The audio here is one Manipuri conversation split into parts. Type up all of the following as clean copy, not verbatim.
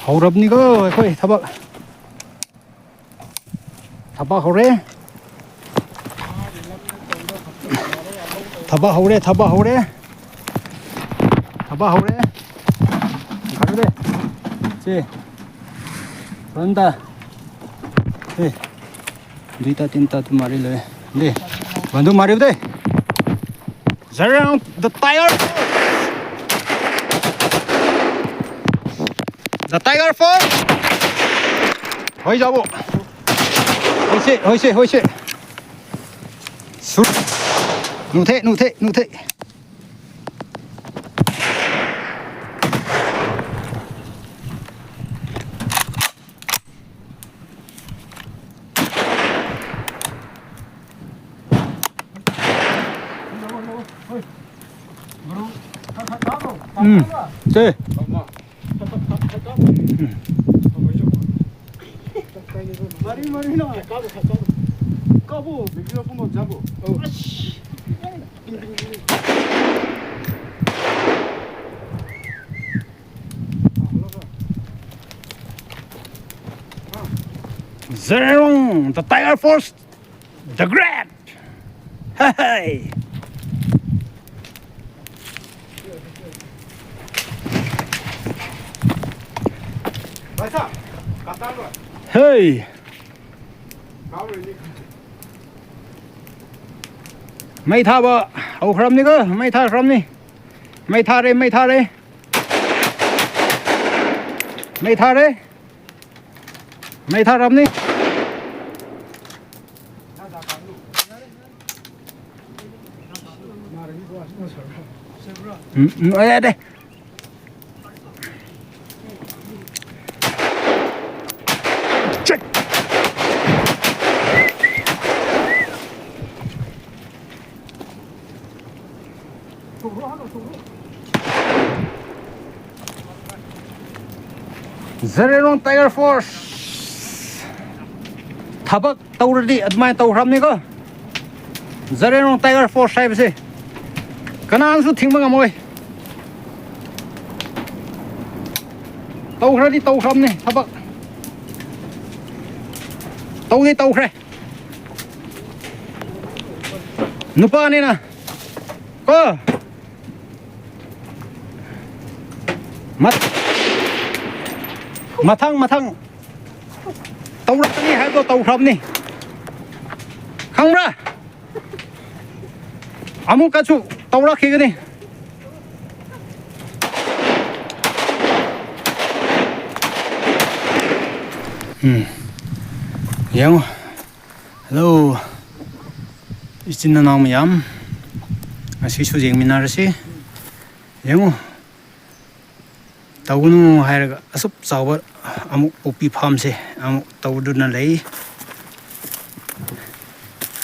hꯧrabnigo akhoi thaba hore thaba hore 가르데 제 그런다 네 리타 틴타 또 말이래 네 완도 말이래 Zeliangrong the tiger force hoy jabo hoy 술 누태 네. 까보 맥주 한번 잡어. 아씨. Zeliangrong, the Tiger Force, the Great. Hey. Hey. Mấy tha bơ, ấu khram đi cơ, mấy tha khram đi, mấy tha đây, mấy tha khram đi. Đây đây. Zeliangrong Tiger Force thабak tawradi admai tawram ni ko Zeliangrong Tiger Force sai bse kanan su thingma ngamoi tawradi tawram ni thабak tawdi tawkhre nupa ni na ko mathang tawrakani haibdo tawkhrabni khangra amuk kachu tawrakhigani yang hello istinna nam yam asi su jengminarasi yang tawunu hairaga asup chawa amuk popi farm se amuk tawduna lei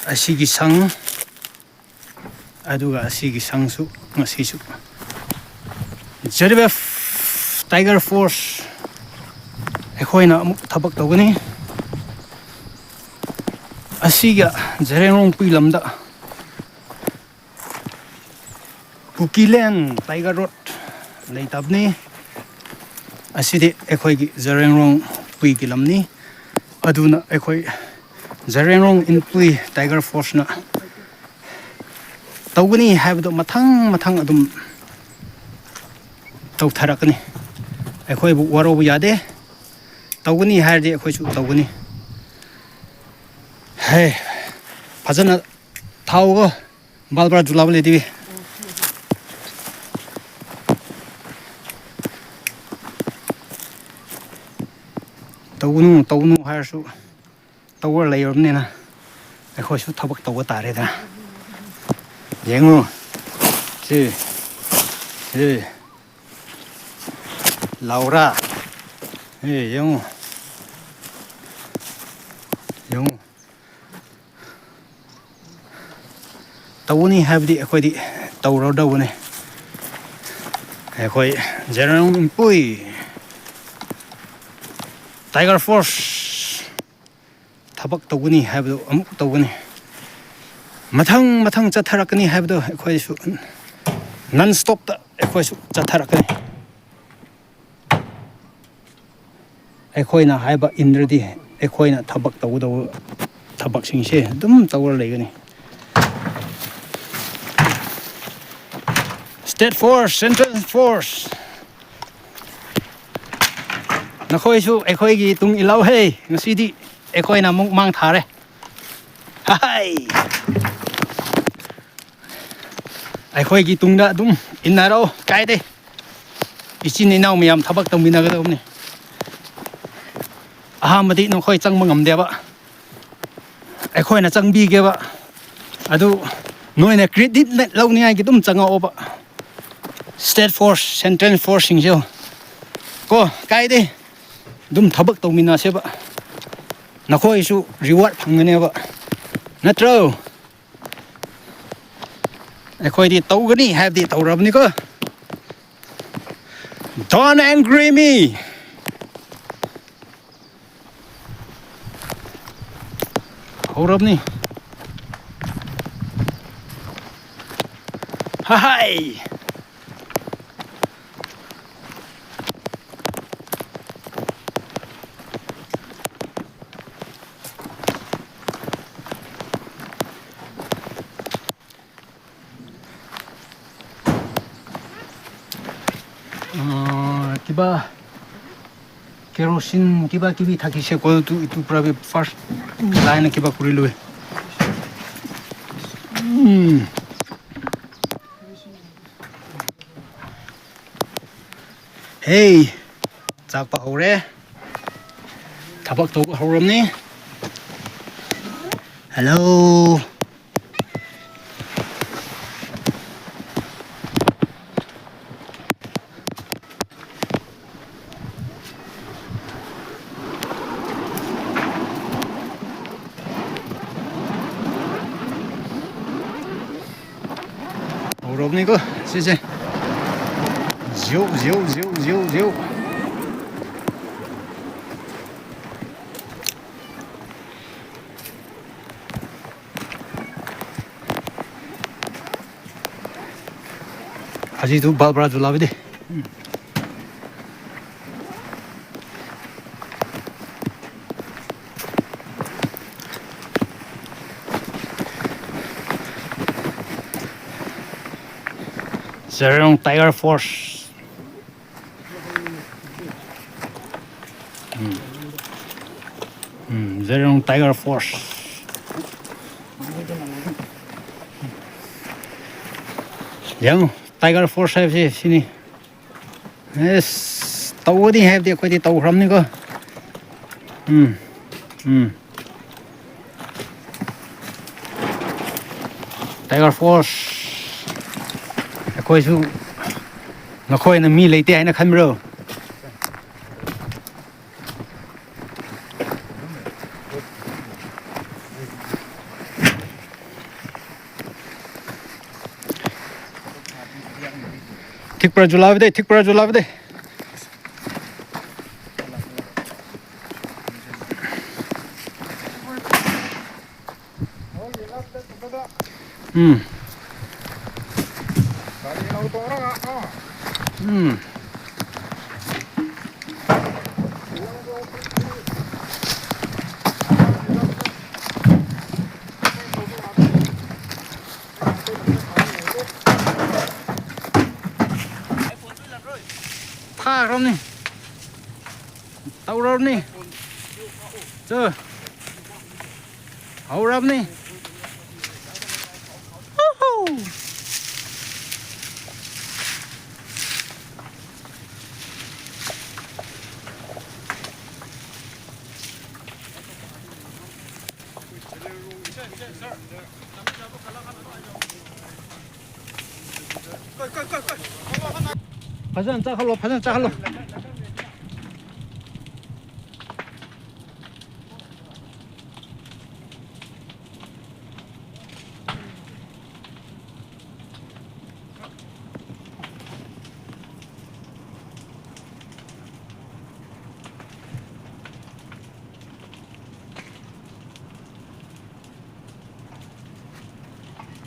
asigi sang aduga asigi sangsu ngasisu ZUF Tiger Force ekhoina amuk thabak tawgani asiga Zeliangrong-Inpui lamda KUKI Land Tiger Road leitabni asidi ekhoi gi Zeliangrong-Inpui gi lamni aduna ekhoi Zeliangrong-Inpui Tiger Force na tawgani haibdo mathang adum tawtharakani ekhoi bu waro bu yade tawgani hairdi ekhoi chu tawgani hey phajana thaugo balbra julable dibi tawnu hairsu tawar layornena ekhoi su thabak tawga tare da yengu si Laura yengu tawuni habdi ekhoi di tawro dawne ekhoi Zeliangrong-Inpui Tiger Force thabak tawgani haibdo amuk tawgani mathang chatharakani haibdo ekhoi su non stop ta ekhoi su chatharakani ꯑꯩꯈꯣꯏꯅ ꯍꯥꯏꯕ ꯏꯟꯗ꯭ꯔꯗꯤ ꯑꯩꯈꯣꯏꯅ ꯊꯕꯛ ꯇꯧꯒꯗꯧꯕ ꯊꯕꯛꯁꯤꯡꯁꯦ ꯑꯗꯨꯝ ꯇꯧꯔ ꯂꯩꯒꯅꯤ. State Force, Central Force. ꯅꯈꯣꯏꯁꯨ ꯑꯩꯈꯣꯏꯒꯤ ꯇꯨꯡ ꯏꯜꯂꯧꯍꯦ. ꯉꯁꯤꯗꯤ ꯑꯩꯈꯣꯏꯅ ꯑꯃꯨꯛ ꯃꯥꯡ ꯊꯥꯔꯦ. ꯍꯥꯏ. ꯑꯩꯈꯣꯏꯒꯤ ꯇꯨꯡꯗ ꯑꯗꯨꯝ ꯏꯟꯅꯔꯣ ꯀꯥꯏꯗꯦ. ꯏꯆꯤꯟ ꯏꯅꯥꯎ ꯃꯌꯥꯝ ꯊꯕꯛ ꯇꯧꯃꯤꯟꯅꯒꯗꯧꯕꯅꯤ. ꯑꯍꯥꯟꯕꯗꯤ ꯅꯈꯣꯏ ꯆꯪꯕ ꯉꯝꯗꯦꯕ. ꯑꯩꯈꯣꯏꯅ ꯆꯪꯕꯤꯒꯦꯕ. ꯑꯗꯨ ꯅꯣꯏꯅ ꯀ꯭ꯔꯦꯗꯤꯠ ꯂꯧꯅꯤꯡꯉꯥꯏꯒꯤ ꯑꯗꯨꯝ ꯆꯪꯉꯛꯑꯣꯕ. State Force, Central Force ꯁꯤꯡꯁꯦ ꯀꯣ ꯀꯥꯏꯗꯦ. ꯑꯗꯨꯝ ꯊꯕꯛ ꯇꯧꯃꯤꯟꯅꯁꯦꯕ. ꯅꯈꯣꯏꯁꯨ ꯔꯤꯋꯥꯔꯗ ꯐꯪꯒꯅꯦꯕ. ꯅꯠꯇ꯭ꯔꯣ? ꯑꯩꯈꯣꯏꯗꯤ ꯇꯧꯒꯅꯤ ꯍꯥꯏꯕꯗꯤ ꯇꯧꯔꯕꯅꯤꯀꯣ. Don't angry me. ꯍꯧꯔꯕꯅꯤ. ꯍꯥꯏ. কিবা কেৰোচিন কিবা কিবি থাকিছে কলটো ইটো পৰা ফাৰ্ষ্ট লাইন কিবা কৰি লৈ হেই ꯆꯥꯛꯄ ꯍꯧꯔꯦ ꯊꯕꯛ ꯇꯧꯕ ꯍꯧꯔꯝꯅꯤ hello hurufnya sih ziu ziu ziu ziu ziu aji itu bal berat dulu deh Zeliangrong Tiger Force. Zeliangrong Tiger Force. Yang Tiger Force hai sini. Yes, tahu ni hai dia kau di tahu ram ni ko. Tiger Force. ꯑꯩꯈꯣꯏꯁꯨ ꯅꯈꯣꯏꯅ ꯃꯤ ꯂꯩꯇꯦ ꯍꯥꯏꯅ ꯈꯟꯕ꯭ꯔꯣ ꯊꯤꯛꯄ꯭ꯔꯥ ꯖꯨꯂꯥꯕꯗꯦ ꯊꯤꯛꯄ꯭ꯔꯥ ꯖꯨꯂꯥꯕꯗꯦ ꯊꯥꯈ꯭ꯔꯕꯅꯤ ꯇꯧꯔꯕꯅꯤ ꯍꯧꯔꯕꯅꯤ فجأة انتقلوا